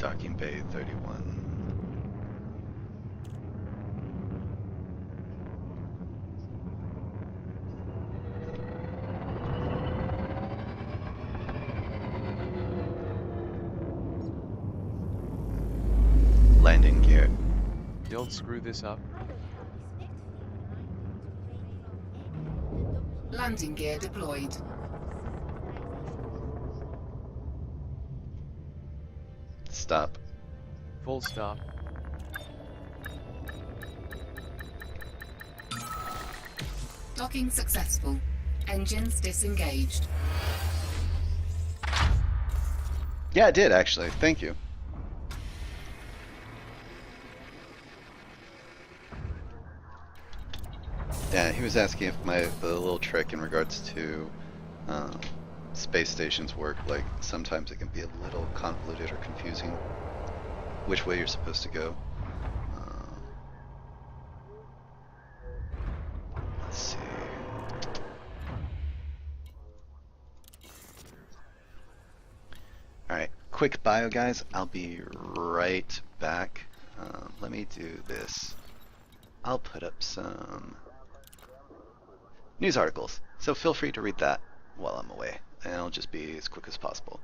Docking Bay 31. Landing gear. Don't screw this up. Landing gear deployed. Stop. Full stop. Docking successful. Engines disengaged. Yeah, I did actually. Thank you. Yeah, he was asking if the little trick in regards to space stations work. Like sometimes it can be a little convoluted or confusing which way you're supposed to go. Let's see. Alright, quick bio, guys. I'll be right back. Let me do this. I'll put up some news articles, so feel free to read that while I'm away, and I'll just be as quick as possible.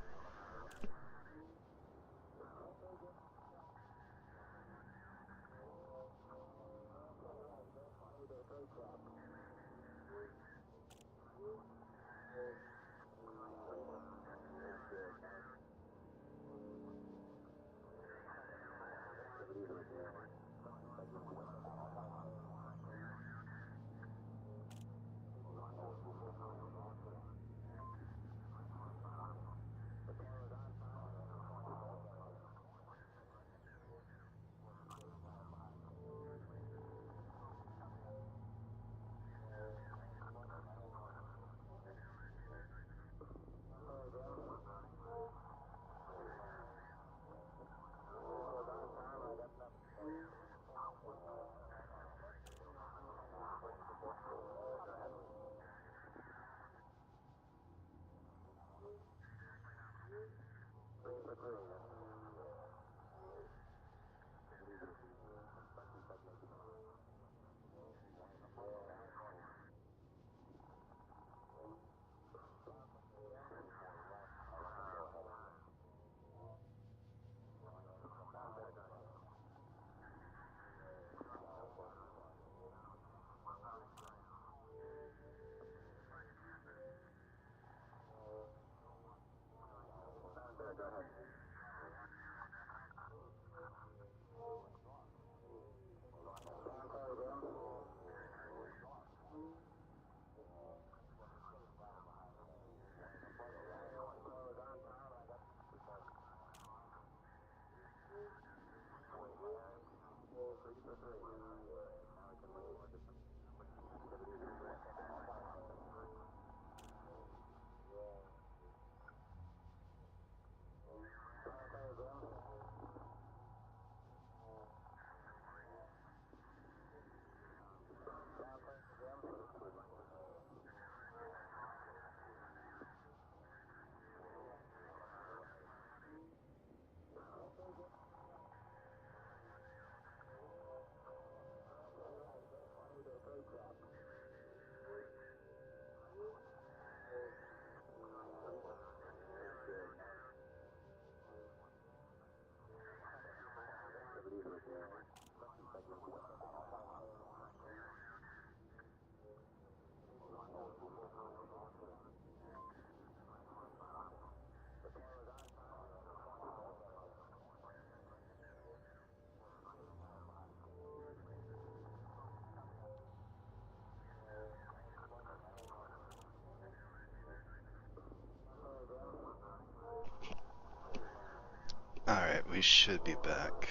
Alright, we should be back.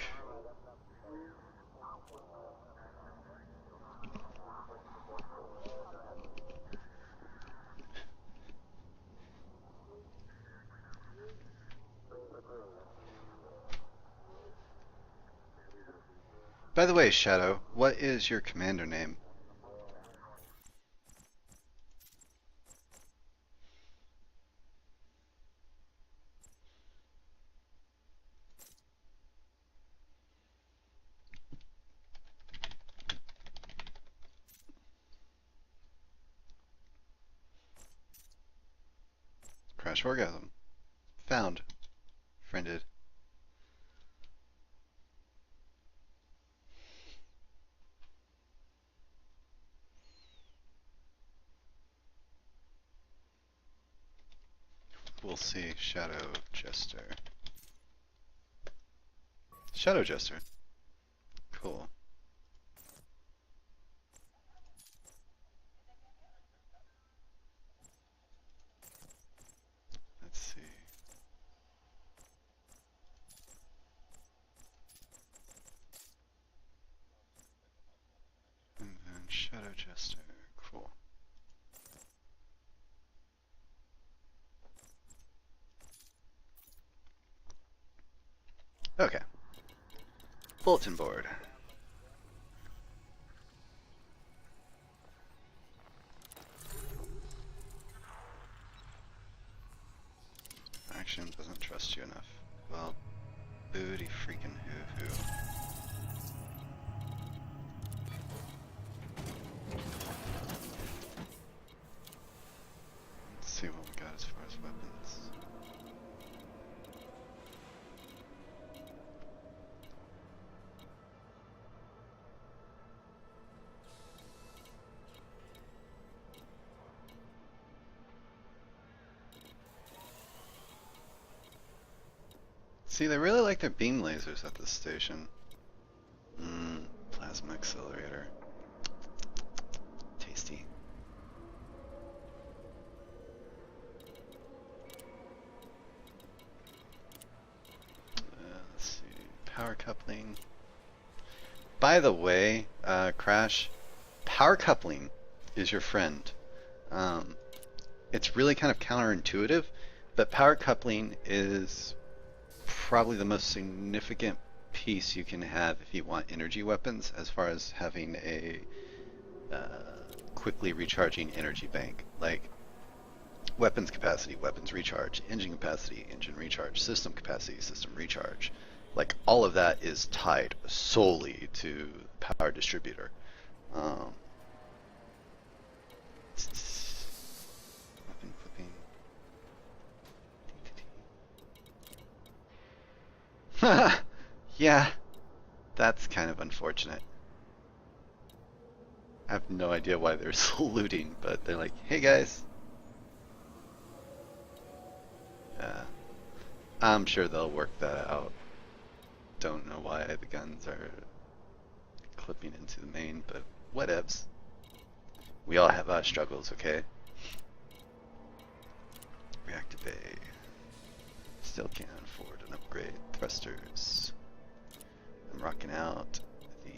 By the way, Shadow, what is your commander name? Crash Orgasm. Found. Friended. We'll see. Shadow Jester. Shadow Jester. Cool. Let's see. And then Shadow Jester. Cool. Okay. Bulletin board. Action doesn't trust you enough. Well, booty freaking hoo-hoo. Let's see what we got as far as weapons. See, they really like their beam lasers at this station. Plasma accelerator. Tasty. Let's see. Power coupling. By the way, Crash, power coupling is your friend. It's really kind of counterintuitive, but power coupling is probably the most significant piece you can have if you want energy weapons, as far as having a quickly recharging energy bank. Like weapons capacity, weapons recharge, engine capacity, engine recharge, system capacity, system recharge. Like all of that is tied solely to power distributor. Weapon flipping. Yeah, that's kind of unfortunate. I have no idea why they're saluting, but they're like, hey guys. Yeah, I'm sure they'll work that out. Don't know why the guns are clipping into the main, but whatevs. We all have our struggles, okay? Reactive A. Still can't afford an upgrade. Thrusters. I'm rocking out the...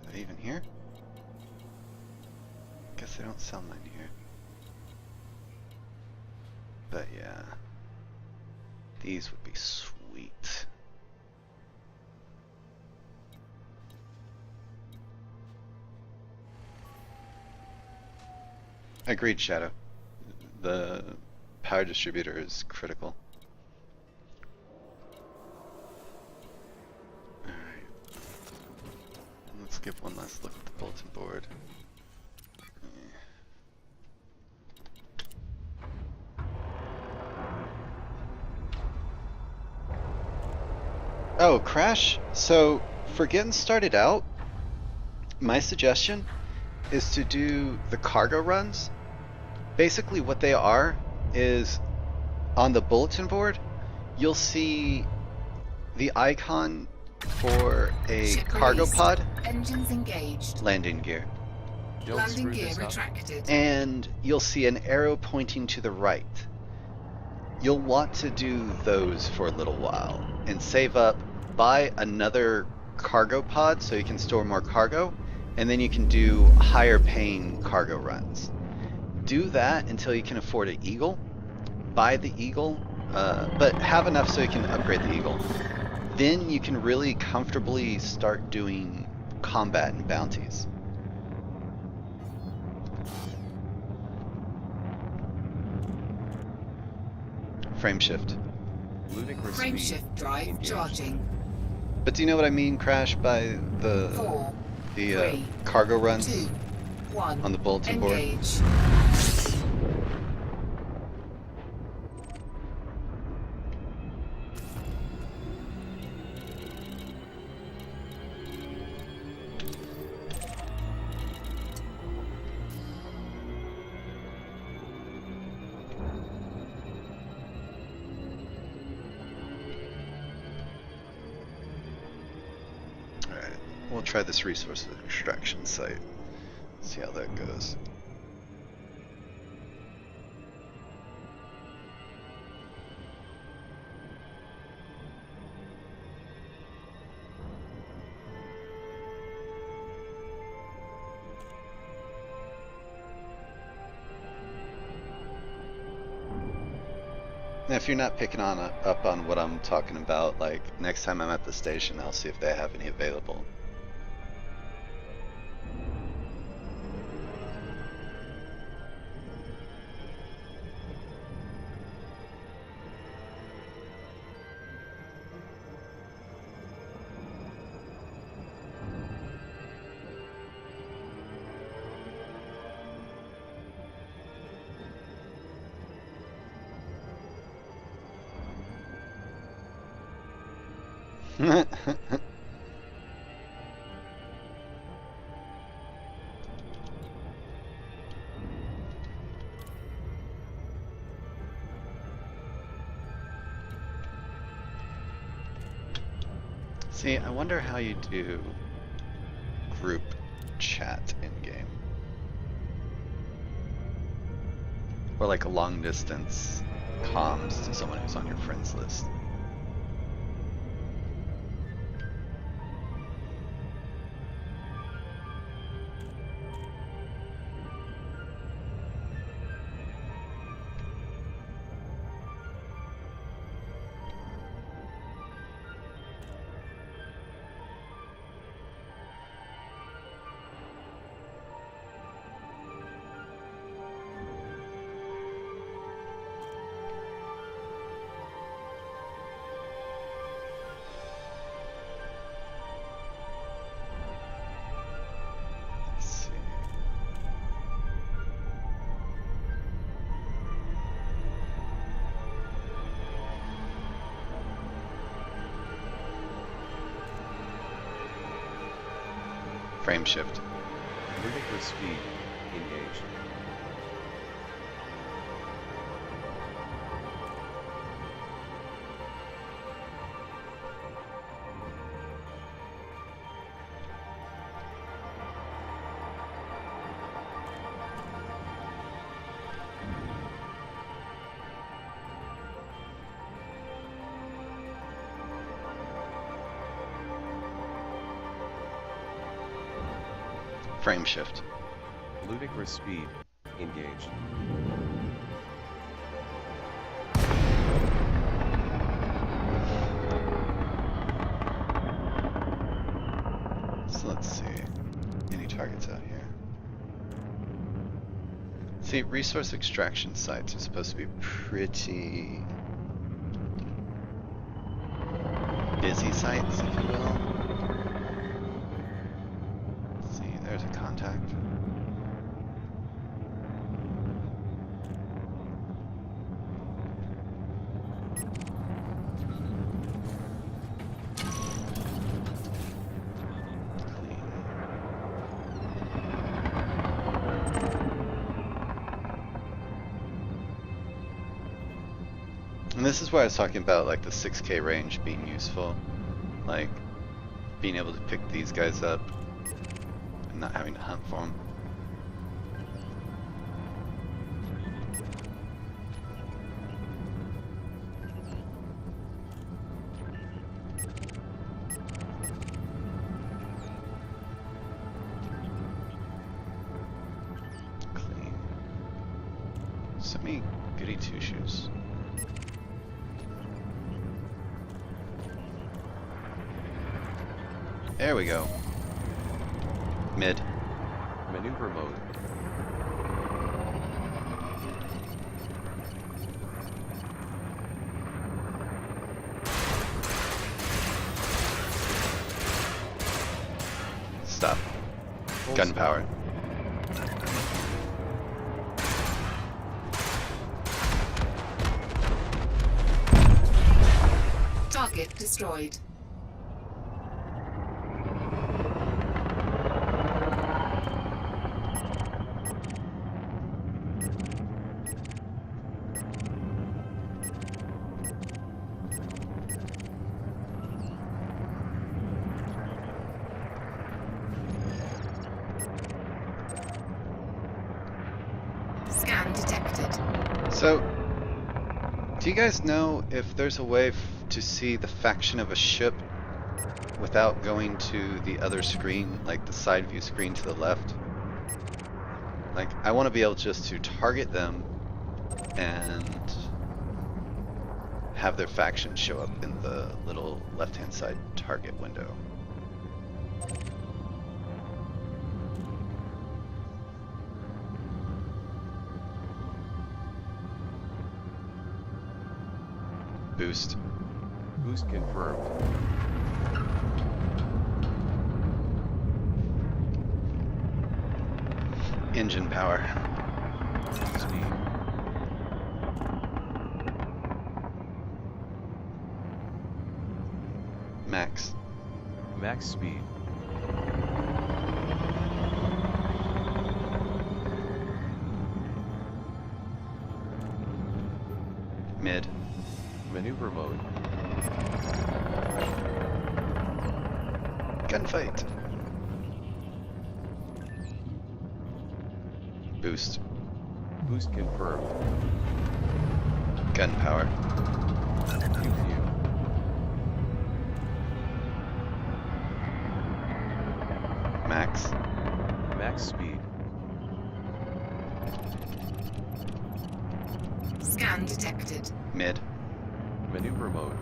Are they even here? Guess they don't sell mine here. But yeah. These would be sweet. Agreed, Shadow. The power distributor is critical. Alright. Let's give one last look at the bulletin board. Oh, Crash. So, for getting started out, my suggestion is to do the cargo runs. Basically what they are is on the bulletin board, you'll see the icon for a Ship cargo released. pod, Engines engaged. landing gear, Don't Landing screw gear this up. retracted. and you'll see an arrow pointing to the right. You'll want to do those for a little while and save up, buy another cargo pod so you can store more cargo, and then you can do higher paying cargo runs. Do that until you can afford an Eagle. Buy the Eagle, but have enough so you can upgrade the Eagle. Then you can really comfortably start doing combat and bounties. Frame shift. Ludicrous Frame speed. shift drive Engaged. charging. But do you know what I mean, Crash, by the 4, the 3, cargo runs? 2, 1. On the bulletin board. Engage. Alright, we'll try this resource extraction site. See how that goes. And if you're not picking up on what I'm talking about, like next time I'm at the station, I'll see if they have any available. See, I wonder how you do group chat in game. Or like a long distance comms to someone who's on your friends list. Let's see. Frame shift. Ludicrous speed. Engaged. Frame shift. Ludicrous speed. Engaged. So let's see. Any targets out here? See, resource extraction sites are supposed to be pretty busy sites, if you will. Let's see, there's a contact. And this is why I was talking about like the 6K range being useful, like being able to pick these guys up and not having to hunt for them. Clean. Send me goody two shoes. There we go. Mid. Maneuver mode. Stop. Full Gun speed. power. Target destroyed. Scan detected. So, do you guys know if there's a way to see the faction of a ship without going to the other screen, like the side view screen to the left? Like, I want to be able just to target them and have their faction show up in the little left-hand side target window. Boost. Boost confirmed. Engine power. Speed. Max. Max speed. Mid. Maneuver mode. Gunfight. Boost. Boost confirmed. Gun power. Pew pew. Max. Max speed. Scan detected. Mid. Maneuver mode.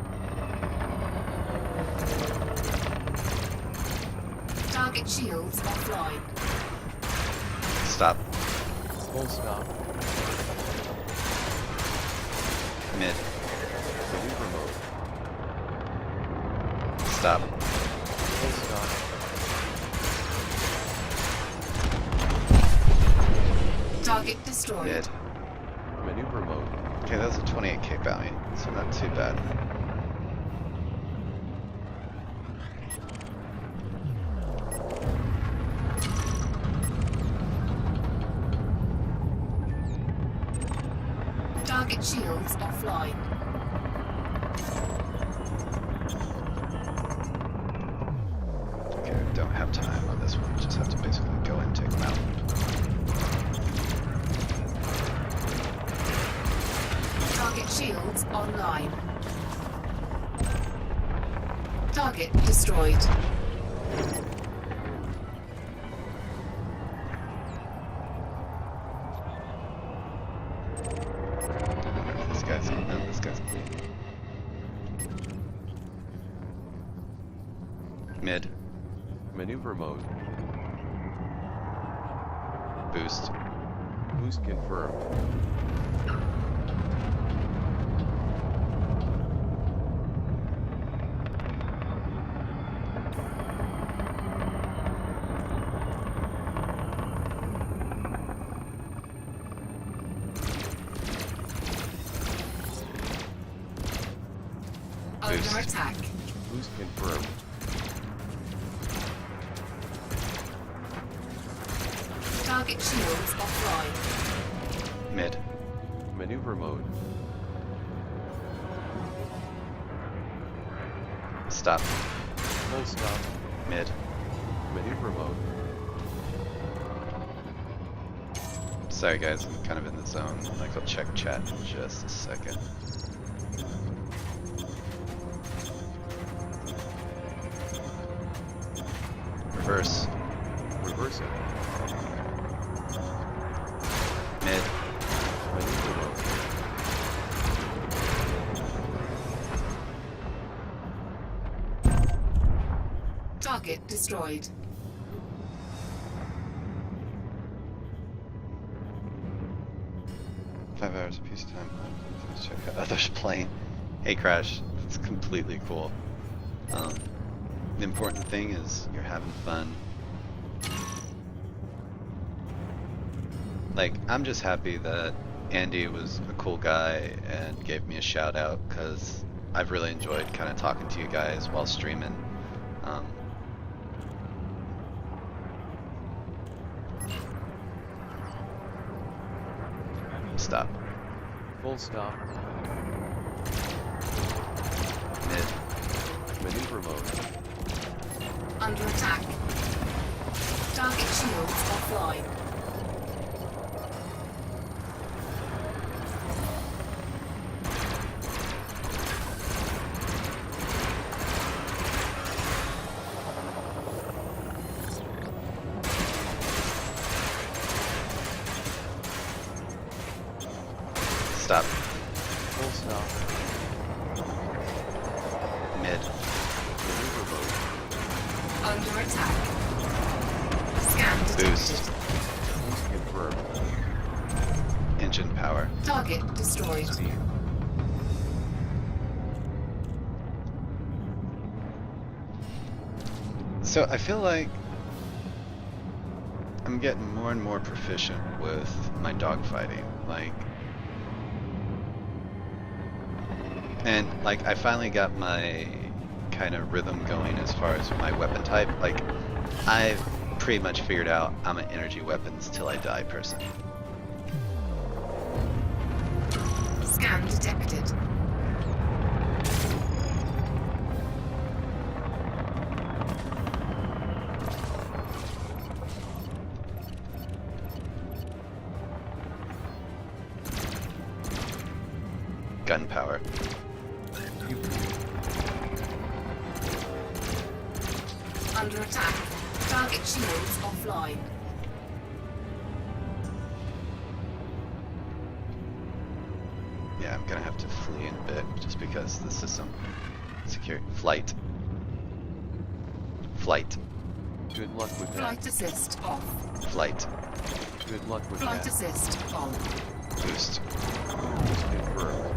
Target shields offline. Stop. Full stop. Mid. Maneuver mode. Stop. Full stop. Target destroyed. Mid. Maneuver mode. Okay, that was a 28k bounty, so not too bad. Target shields offline. Okay, don't have time on this one, just have to basically go and take them out. Target shields online. Target destroyed. This guy's no, this guy's mid. Maneuver mode. Boost. Boost confirmed. Under Boost. attack. Boost confirmed. Target shields offline. Mid. Maneuver mode. Stop. Full stop. Mid. Maneuver mode. Sorry guys, I'm kind of in the zone. Like, I'll check chat in just a second. Reverse. Reversing. Mid. Maneuver mode. Target destroyed. Five hours of peacetime. Let's check out others playing. Hey Crash, it's completely cool. The important thing is you're having fun. Like, I'm just happy that Andy was a cool guy and gave me a shout out, because I've really enjoyed kind of talking to you guys while streaming. Stop. Full stop. Mid. Maneuver mode. Under attack. Target shields offline. Stop. Full stop. Mid. Maneuver mode. Under attack. Scan detected. Boost. Boost confirmed. Engine power. Target destroyed. Speed. So I feel like I'm getting more and more proficient with my dogfighting. And I finally got my kind of rhythm going as far as my weapon type. Like, I've pretty much figured out I'm an energy weapons till I die person. Scan detected. Gunpowder. Under attack. Target shields offline. Yeah, I'm gonna have to flee in a bit just because the system secure. Flight. Flight. Good luck with Flight that. assist off. Flight. Good luck with Flight that. assist on. Boost. Boost confirmed.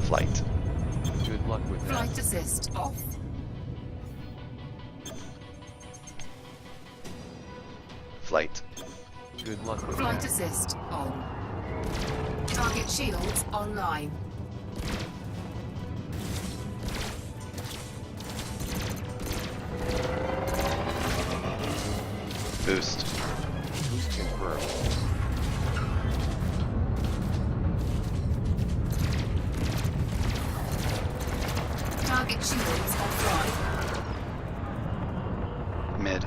Flight. Good luck with that. Flight assist off. Flight. Good luck with Flight that. assist on. Target shields online. Boost. Boost confirmed. Target shields offline. Mid.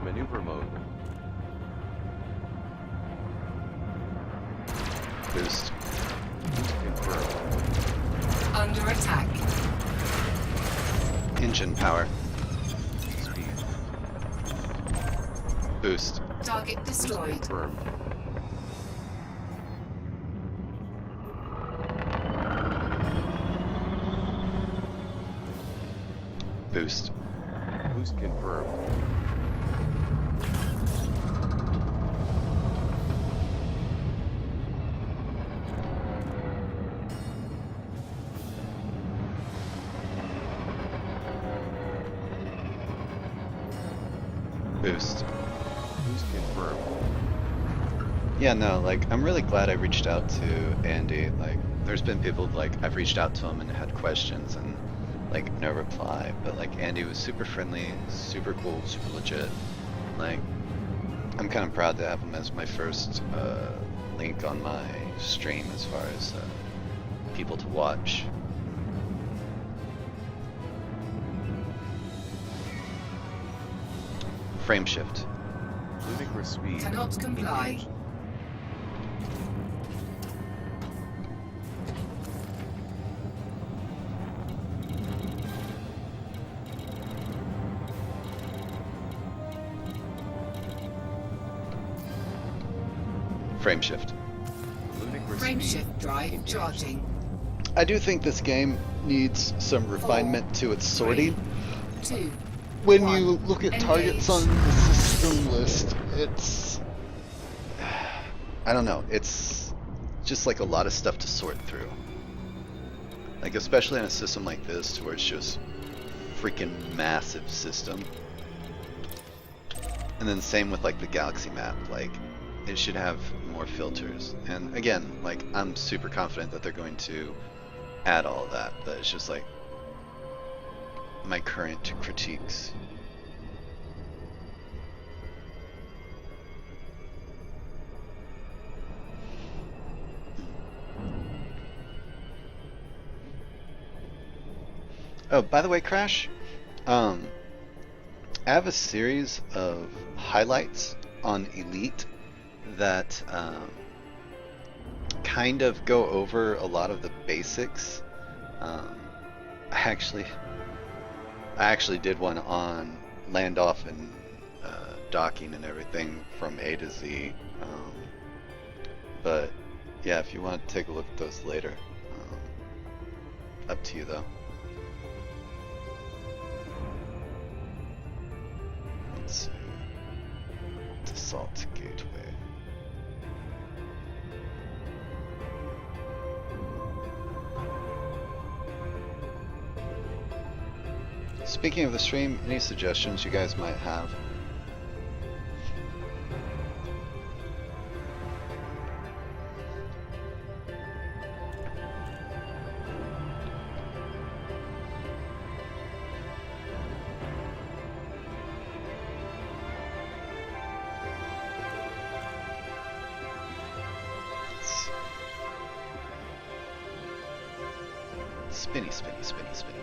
Maneuver mode. Boost. Boost confirmed. Under attack. Engine power. Speed. Boost. Target Boost destroyed. confirmed. Boost. Boost confirmed. Boost. Boost confirmed. Yeah, no, I'm really glad I reached out to Andy. There's been people, I've reached out to him and had questions and, no reply. But, Andy was super friendly, super cool, super legit. I'm kind of proud to have him as my first, link on my stream as far as, people to watch. Frame shift. Ludicrous speed. Cannot comply. Engaged. Frame shift. Ludicrous Frame speed. shift drive Engaged. charging. I do think this game needs some refinement to its sorting. 2. When One. you look at targets on Engage. the system list, it's... I don't know, it's just a lot of stuff to sort through. Especially on a system like this, where it's just freaking massive system. And then same with the galaxy map, it should have more filters. And again, like, I'm super confident that they're going to add all of that, but it's just like my current critiques. Oh, by the way, Crash, I have a series of highlights on Elite that kind of go over a lot of the basics. I actually did one on Landoff and docking and everything from A to Z. But yeah, if you want to take a look at those later, up to you though. Let's see. Assault Gateway. Speaking of the stream, any suggestions you guys might have? Spinny, spinny, spinny, spinny.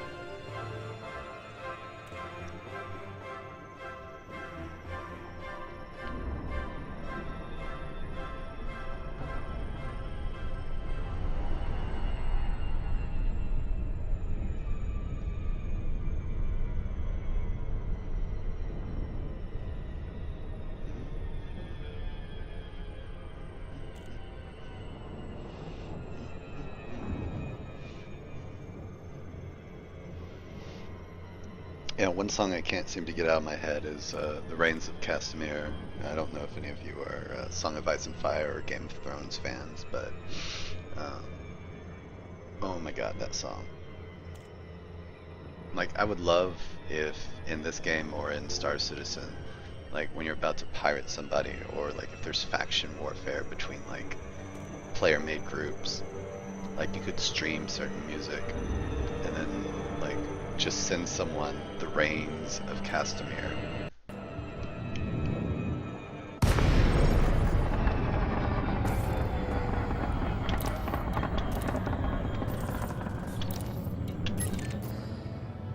Yeah, one song I can't seem to get out of my head is The Reigns of Castamere. I don't know if any of you are Song of Ice and Fire or Game of Thrones fans, but oh my god, that song. Like, I would love if in this game or in Star Citizen, like when you're about to pirate somebody, or like if there's faction warfare between like player-made groups, like you could stream certain music and then like just send someone The Reigns of Castamere.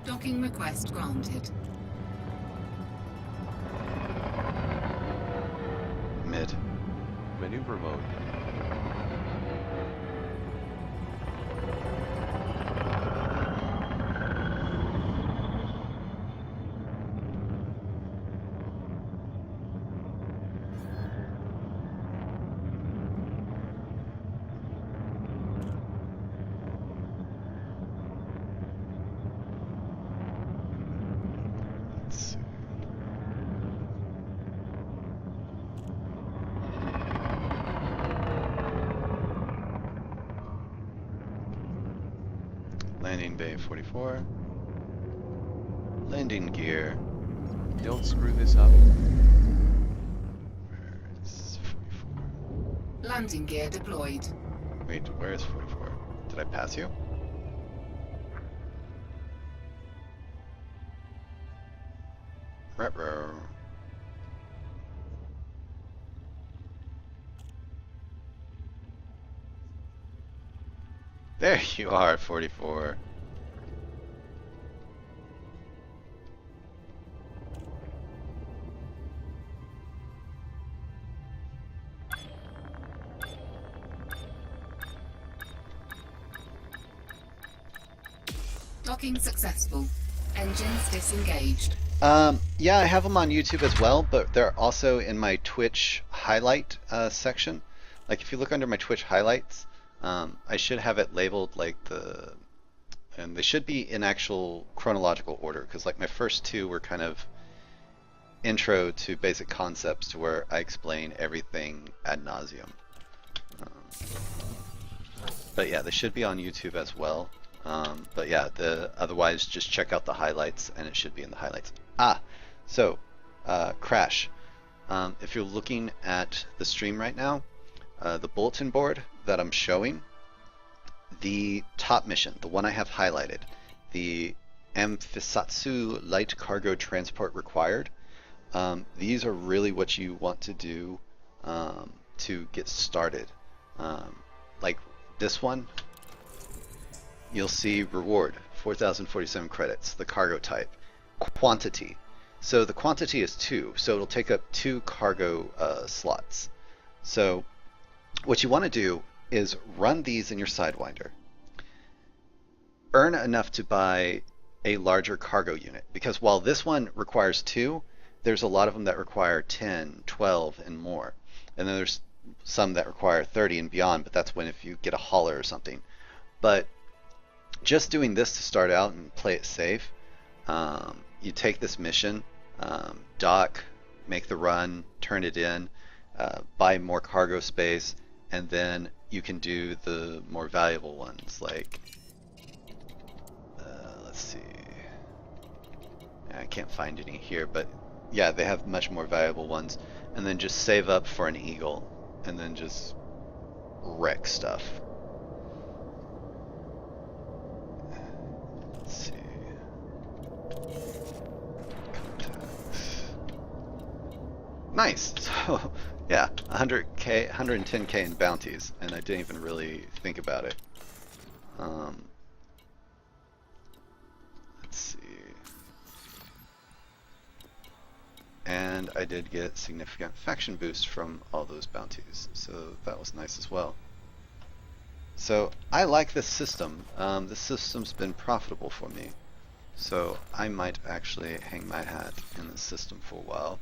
Docking request granted. Mid. Maneuver mode. Let's see. Landing Bay 44. Landing gear. Don't screw this up. Where is 44? Landing gear deployed. Wait, where is 44? Did I pass you? Retro. There you are, 44. Docking successful. Engines disengaged. Yeah, I have them on YouTube as well, but they're also in my Twitch highlight section. Like if you look under my Twitch highlights, I should have it labeled like and they should be in actual chronological order, because like my first two were kind of intro to basic concepts to where I explain everything ad nauseum. But yeah, they should be on YouTube as well. But yeah, otherwise just check out the highlights and it should be in the highlights. So, Crash, If you're looking at the stream right now, the bulletin board that I'm showing, the top mission, the one I have highlighted, the Amphisatsu Light Cargo Transport Required, these are really what you want to do to get started. Like this one, you'll see reward, 4,047 credits, the cargo type. Quantity. So the quantity is 2, so it'll take up 2 cargo slots. So what you want to do is run these in your Sidewinder. Earn enough to buy a larger cargo unit, because while this one requires 2, there's a lot of them that require 10, 12, and more. And then there's some that require 30 and beyond, but that's when if you get a hauler or something. But just doing this to start out and play it safe, you take this mission, dock, make the run, turn it in, buy more cargo space, and then you can do the more valuable ones, like, let's see, I can't find any here, but yeah, they have much more valuable ones, and then just save up for an Eagle, and then just wreck stuff. Let's see. Contacts. Nice. So yeah, 100k, 110k in bounties, and I didn't even really think about it. Let's see. And I did get significant faction boosts from all those bounties, so that was nice as well. So I like this system. This system's been profitable for me, so I might actually hang my hat in this system for a while.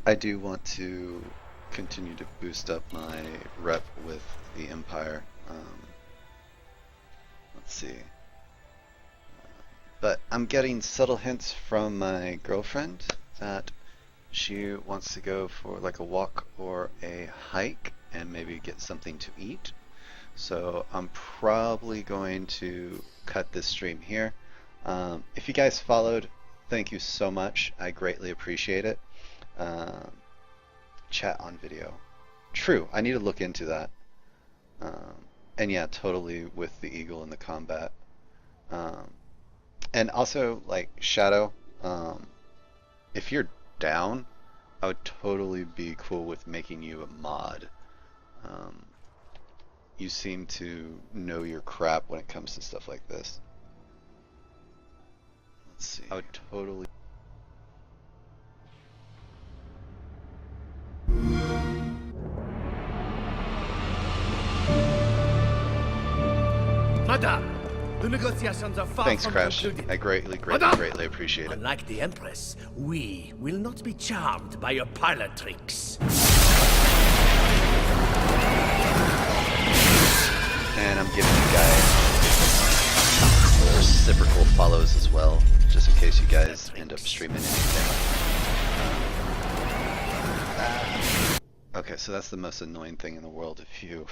I do want to continue to boost up my rep with the Empire. Let's see. But I'm getting subtle hints from my girlfriend that she wants to go for like a walk or a hike and maybe get something to eat. So I'm probably going to cut this stream here. If you guys followed, thank you so much. I greatly appreciate it. Chat on video. True, I need to look into that. And yeah, totally with the Eagle in the combat. And also, like, Shadow, if you're down, I would totally be cool with making you a mod. You seem to know your crap when it comes to stuff like this. Let's see. I would totally... Madame, the negotiations are far Thanks, from Crash. concluded. I greatly appreciate it. Unlike the Empress, we will not be charmed by your pilot tricks. And I'm giving you guys reciprocal follows as well, just in case you guys end up streaming anything. Okay, so that's the most annoying thing in the world if you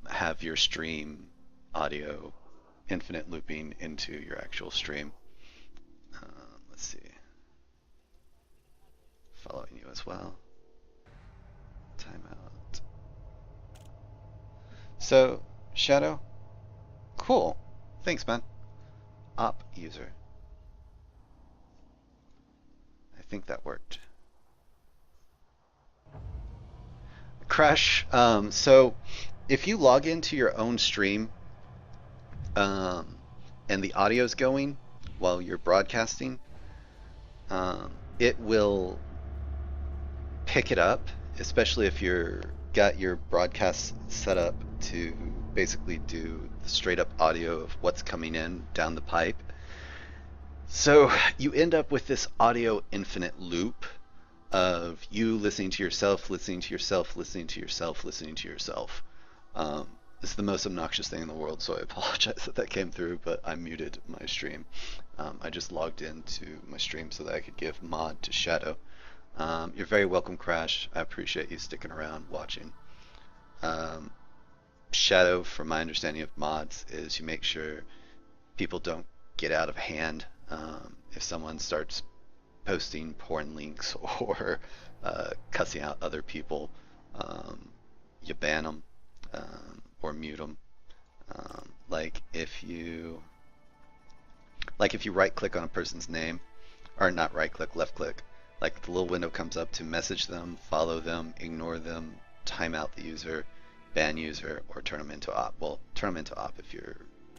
have your stream audio infinite looping into your actual stream. Let's see. Following you as well. Timeout. So, Shadow, cool. Thanks, man. Op user. I think that worked. Crash, so if you log into your own stream and the audio's going while you're broadcasting, it will pick it up, especially if you're got your broadcast set up to basically do the straight up audio of what's coming in down the pipe. So you end up with this audio infinite loop of you listening to yourself, listening to yourself, listening to yourself, listening to yourself. It's the most obnoxious thing in the world, so I apologize that that came through, but I muted my stream. I just logged into my stream so that I could give mod to Shadow. You're very welcome, Crash. I appreciate you sticking around watching. Shadow, from my understanding of mods, is you make sure people don't get out of hand. If someone starts posting porn links or cussing out other people, you ban them or mute them. Like if you right click on a person's name, or not right click, left click, like the little window comes up to message them, follow them, ignore them, time out the user, ban user, or turn them into op. Well, turn them into op if you're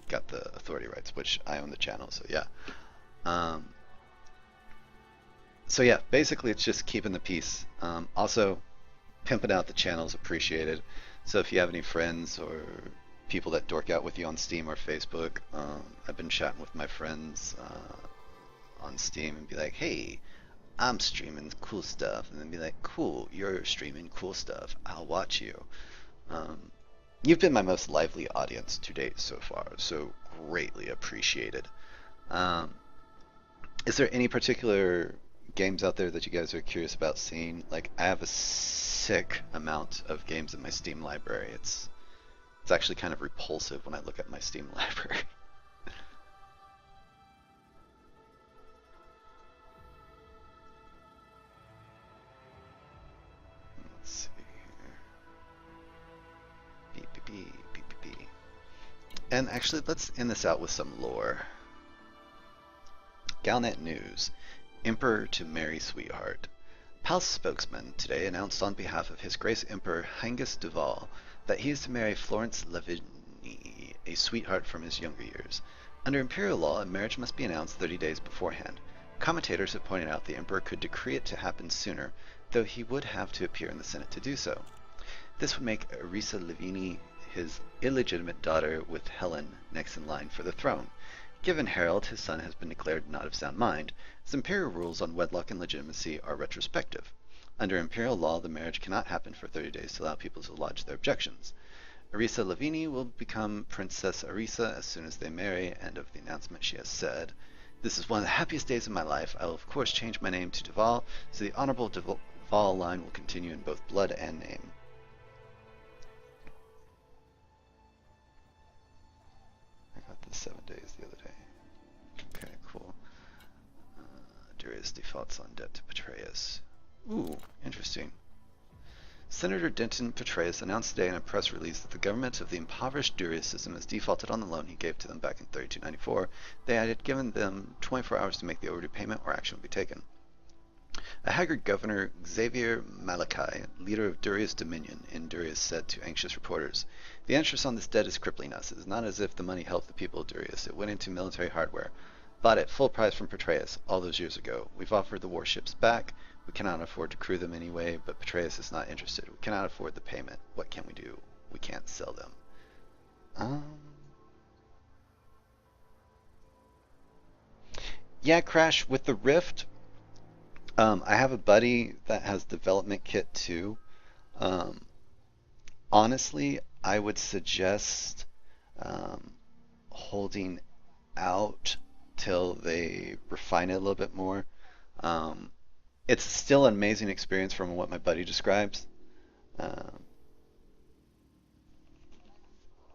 got the authority rights, which I own the channel, so yeah. So yeah, basically it's just keeping the peace. Also, pimping out the channel is appreciated. So if you have any friends or people that dork out with you on Steam or Facebook, I've been chatting with my friends on Steam and be like, hey, I'm streaming cool stuff, and then be like, cool, you're streaming cool stuff, I'll watch you. You've been my most lively audience to date so far, so greatly appreciated. Is there any particular games out there that you guys are curious about seeing? Like, I have a sick amount of games in my Steam library. It's actually kind of repulsive when I look at my Steam library. Let's see here. Beep, beep, beep, beep, beep, beep. And actually, let's end this out with some lore. Galnet News. Emperor to marry sweetheart. Palace spokesman today announced on behalf of His Grace Emperor Hengist Duval that he is to marry Florence Lavigny, a sweetheart from his younger years. Under imperial law, a marriage must be announced 30 days beforehand. Commentators have pointed out the emperor could decree it to happen sooner, though he would have to appear in the Senate to do so. This would make Arisa Lavigny his illegitimate daughter, with Helen next in line for the throne. Given Harold, his son has been declared not of sound mind, as imperial rules on wedlock and legitimacy are retrospective. Under imperial law, the marriage cannot happen for 30 days to allow people to lodge their objections. Arisa Lavigny will become Princess Arisa as soon as they marry, and of the announcement she has said, "This is one of the happiest days of my life. I will of course change my name to Duval, so the Honorable Duval line will continue in both blood and name." I got the 7 days the other day. Okay, cool. Darius defaults on debt to Petraeus. Ooh, interesting. Senator Denton Petraeus announced today in a press release that the government of the impoverished Darius system has defaulted on the loan he gave to them back in 3294. They had given them 24 hours to make the overdue payment or action would be taken. A haggard governor, Xavier Malachi, leader of Darius Dominion in Darius, said to anxious reporters, "The interest on this debt is crippling us. It is not as if the money helped the people of Darius. It went into military hardware. Bought it full price from Petraeus all those years ago. We've offered the warships back. We cannot afford to crew them anyway, but Petraeus is not interested. We cannot afford the payment. What can we do? We can't sell them." Yeah, Crash, with the Rift, I have a buddy that has development kit too. Honestly, I would suggest holding out till they refine it a little bit more. It's still an amazing experience from what my buddy describes.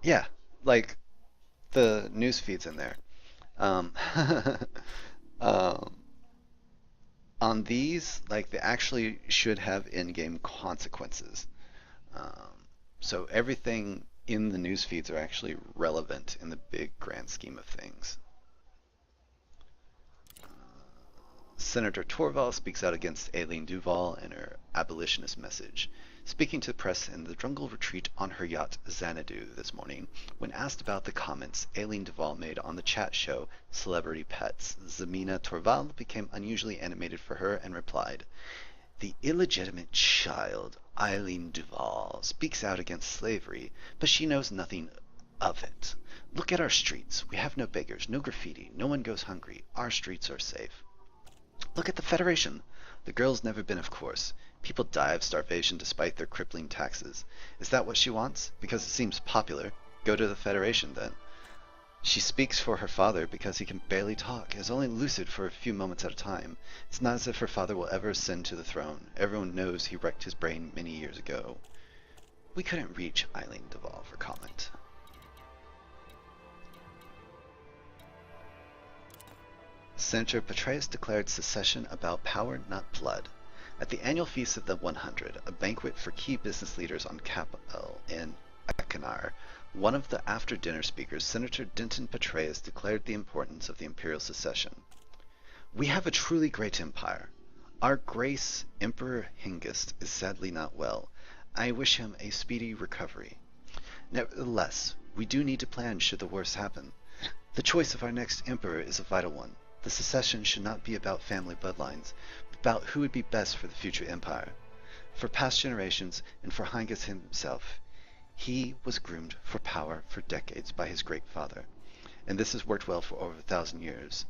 Yeah, like the news feeds in there. Um, on these, like, they actually should have in-game consequences. So everything in the news feeds are actually relevant in the big grand scheme of things. Senator Torval speaks out against Aileen Duval and her abolitionist message. Speaking to the press in the jungle retreat on her yacht Xanadu this morning, when asked about the comments Aileen Duval made on the chat show Celebrity Pets, Zemina Torval became unusually animated for her and replied, "The illegitimate child, Aileen Duval, speaks out against slavery, but she knows nothing of it. Look at our streets. We have no beggars, no graffiti, no one goes hungry. Our streets are safe. Look at the Federation. The girl's never been, of course. People die of starvation despite their crippling taxes. Is that what she wants? Because it seems popular. Go to the Federation, then. She speaks for her father because he can barely talk, is only lucid for a few moments at a time. It's not as if her father will ever ascend to the throne. Everyone knows he wrecked his brain many years ago." We couldn't reach Aileen Duval for comment. Senator Petraeus declared secession about power, not blood. At the annual Feast of the 100, a banquet for key business leaders on Capitol in Ekinar, one of the after-dinner speakers, Senator Denton Petraeus, declared the importance of the imperial succession. We have a truly great empire. Our Grace Emperor Hengist is sadly not well. I wish him a speedy recovery. Nevertheless, we do need to plan should the worst happen. The choice of our next emperor is a vital one. The succession should not be about family bloodlines, but about who would be best for the future empire. For past generations, and for Hengist himself, he was groomed for power for decades by his great father, and this has worked well for over 1,000 years.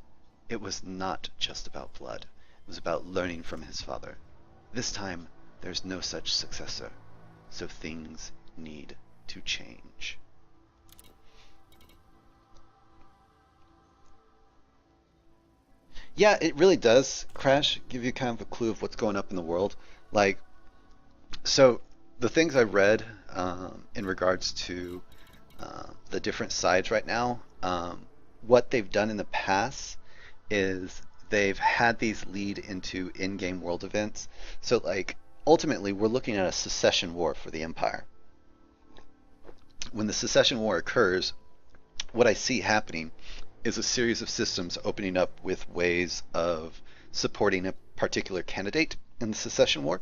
It was not just about blood. It was about learning from his father. This time, there's no such successor, so things need to change. Yeah, it really does, Crash, give you kind of a clue of what's going up in the world. Like, so the things I read in regards to the different sides right now, what they've done in the past is they've had these lead into in-game world events. So like ultimately we're looking at a secession war for the Empire. When the secession war occurs, what I see happening is a series of systems opening up with ways of supporting a particular candidate in the secession war.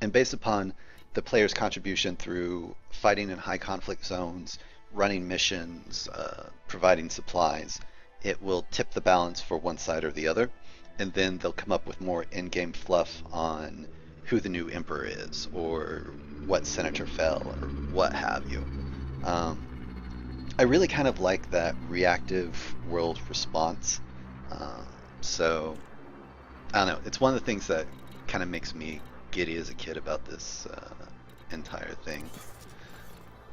And based upon the player's contribution through fighting in high conflict zones, running missions, providing supplies, it will tip the balance for one side or the other, and then they'll come up with more in-game fluff on who the new emperor is, or what senator fell, or what have you. I really kind of like that reactive world response. So, I don't know, it's one of the things that kind of makes me giddy as a kid about this entire thing.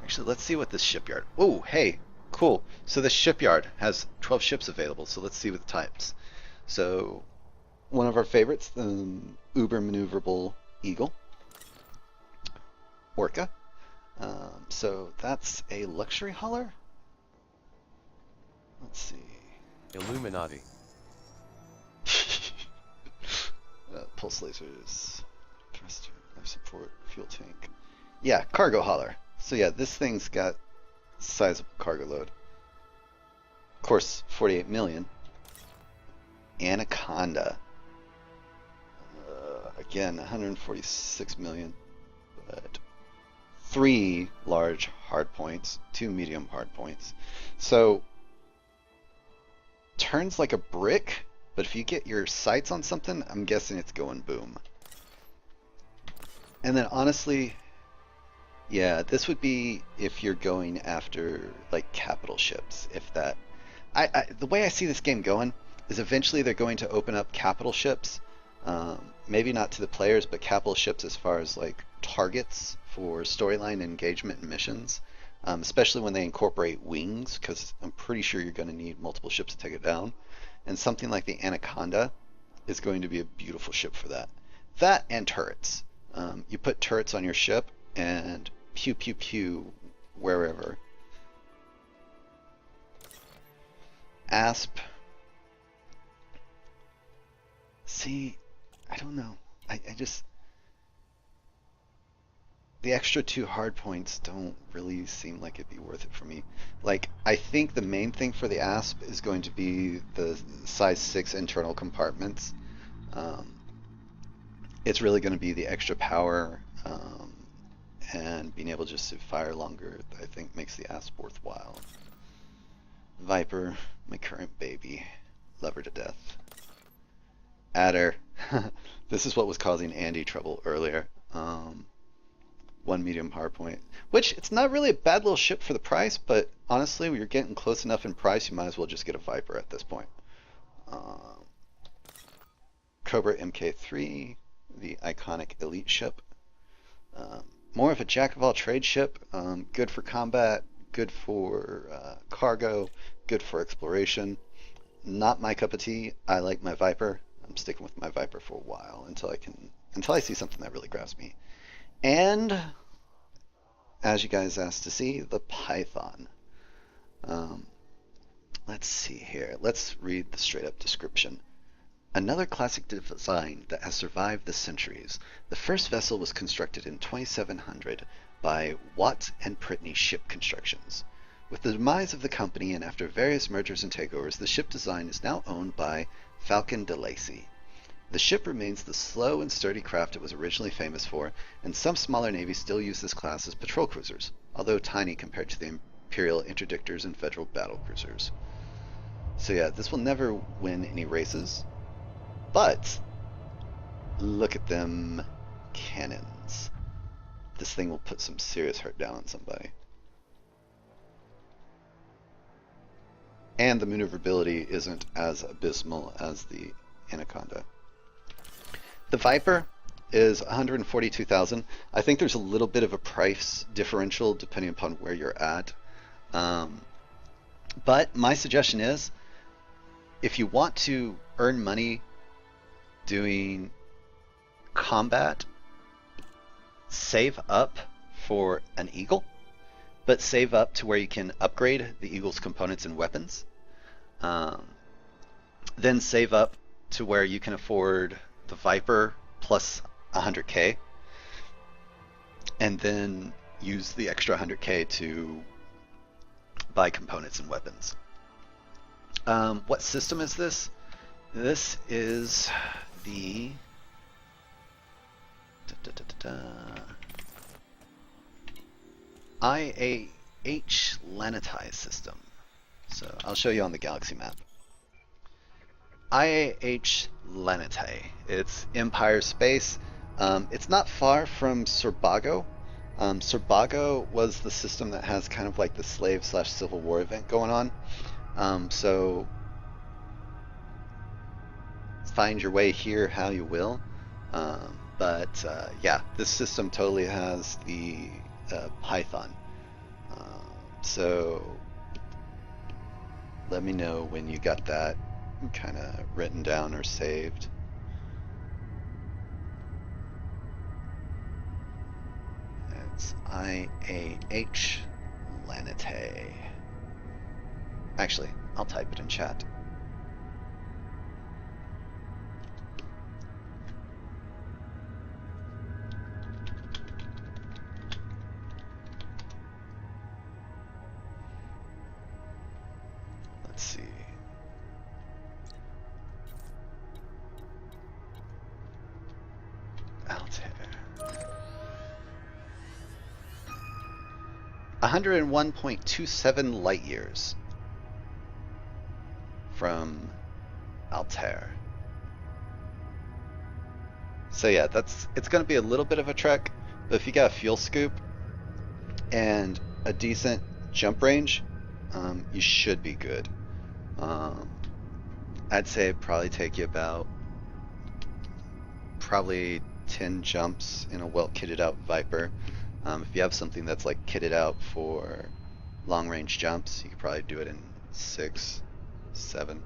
Actually, let's see what this shipyard... Oh, hey! Cool. So this shipyard has 12 ships available, so let's see what the types. So, one of our favorites, the uber maneuverable Eagle. Orca. So that's a luxury hauler? Let's see. Illuminati. Pulse lasers. Thruster, life support, fuel tank. Yeah, cargo hauler. So yeah, this thing's got sizable cargo load. Of course, 48 million. Anaconda. Again, 146 million. But 3 large hard points, 2 medium hard points. So, turns like a brick, but if you get your sights on something, I'm guessing it's going boom. And then honestly, yeah, this would be if you're going after like capital ships, if that. The way I see this game going is eventually they're going to open up capital ships, maybe not to the players, but capital ships as far as like targets for storyline engagement and missions, especially when they incorporate wings, because I'm pretty sure you're going to need multiple ships to take it down. And something like the Anaconda is going to be a beautiful ship for that. That and turrets. You put turrets on your ship and pew pew pew wherever. Asp. See, I don't know. I just... The extra 2 hard points don't really seem like it'd be worth it for me. Like, I think the main thing for the Asp is going to be the size 6 internal compartments. It's really going to be the extra power and being able just to fire longer, I think makes the Asp worthwhile. Viper, my current baby. Love her to death. Adder. This is what was causing Andy trouble earlier. 1 medium hardpoint, which it's not really a bad little ship for the price, but honestly, when you're getting close enough in price, you might as well just get a Viper at this point. Cobra MK3, the iconic elite ship. More of a jack of all trades ship, good for combat, good for cargo, good for exploration. Not my cup of tea. I like my Viper. I'm sticking with my Viper for a while until I see something that really grabs me. And, as you guys asked to see, the Python. let's see here. Let's read the straight up description. Another classic design that has survived the centuries. The first vessel was constructed in 2700 by Watt and Pritney Ship Constructions. With the demise of the company and after various mergers and takeovers, the ship design is now owned by Falcon de Lacy. The ship remains the slow and sturdy craft it was originally famous for, and some smaller navies still use this class as patrol cruisers, although tiny compared to the Imperial Interdictors and Federal battle cruisers. So yeah, this will never win any races, but look at them cannons. This thing will put some serious hurt down on somebody. And the maneuverability isn't as abysmal as the Anaconda. The Viper is 142,000. I think there's a little bit of a price differential depending upon where you're at. But my suggestion is, if you want to earn money doing combat, save up for an Eagle, but save up to where you can upgrade the Eagle's components and weapons. Then save up to where you can afford the Viper plus 100k, and then use the extra 100k to buy components and weapons. What system is this? This is the IAH Lanitai system. So I'll show you on the galaxy map. IAH Lanitai. It's Empire space. It's not far from Surbago. Surbago was the system that has kind of like the slave/civil war event going on. So find your way here how you will. But yeah, this system totally has the Python. So let me know when you got that kind of written down or saved. It's IAH Lanitai. Actually, I'll type it in chat. Let's see. Altair. 101.27 light years from Altair. So yeah, it's going to be a little bit of a trek, but if you got a fuel scoop and a decent jump range, you should be good. I'd say it'd probably take you about probably 10 jumps in a well kitted out Viper. If you have something that's like kitted out for long range jumps, you could probably do it in 6, 7.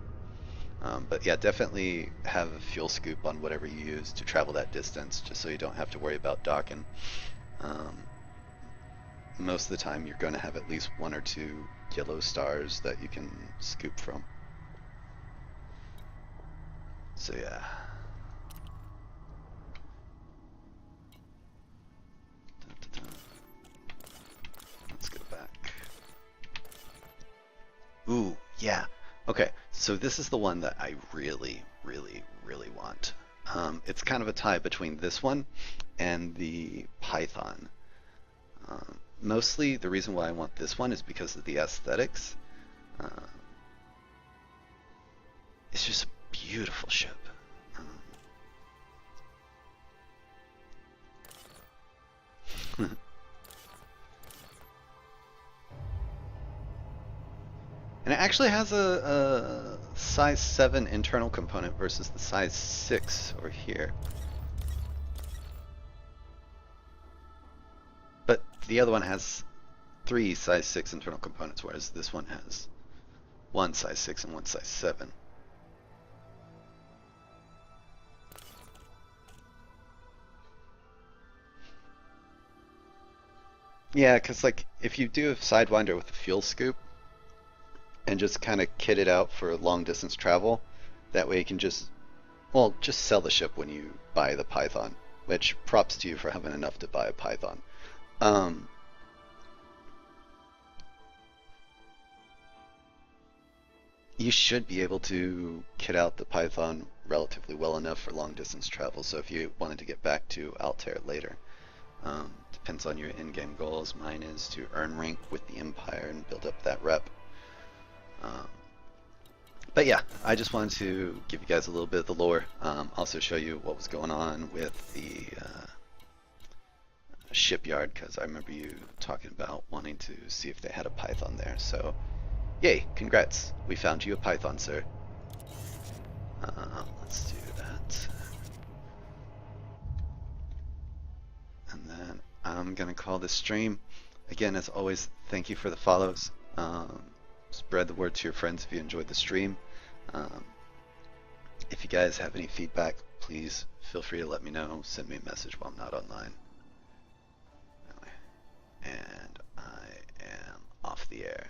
But yeah, definitely have a fuel scoop on whatever you use to travel that distance, just so you don't have to worry about docking. Most of the time you're going to have at least 1 or 2 yellow stars that you can scoop from. So yeah. Let's go back. Ooh, yeah. Okay, so this is the one that I really, really, really want. It's kind of a tie between this one and the Python. Mostly the reason why I want this one is because of the aesthetics. It's just a beautiful ship. And it actually has a size 7 internal component versus the size 6 over here. But the other one has 3 size 6 internal components, whereas this one has 1 size 6 and 1 size 7. Yeah, because like if you do a Sidewinder with a fuel scoop, and just kind of kit it out for long distance travel. That way you can just, well, just sell the ship when you buy the Python, which props to you for having enough to buy a Python. You should be able to kit out the Python relatively well enough for long distance travel, so if you wanted to get back to Altair later. Depends on your in-game goals. Mine is to earn rank with the Empire and build up that rep. But yeah, I just wanted to give you guys a little bit of the lore. Also show you what was going on with the shipyard, because I remember you talking about wanting to see if they had a Python there. So, yay, congrats. We found you a Python, sir. Let's do that. And then I'm going to call this stream. Again, as always, thank you for the follows. Spread the word to your friends if you enjoyed the stream. If you guys have any feedback, please feel free to let me know. Send me a message while I'm not online. And I am off the air.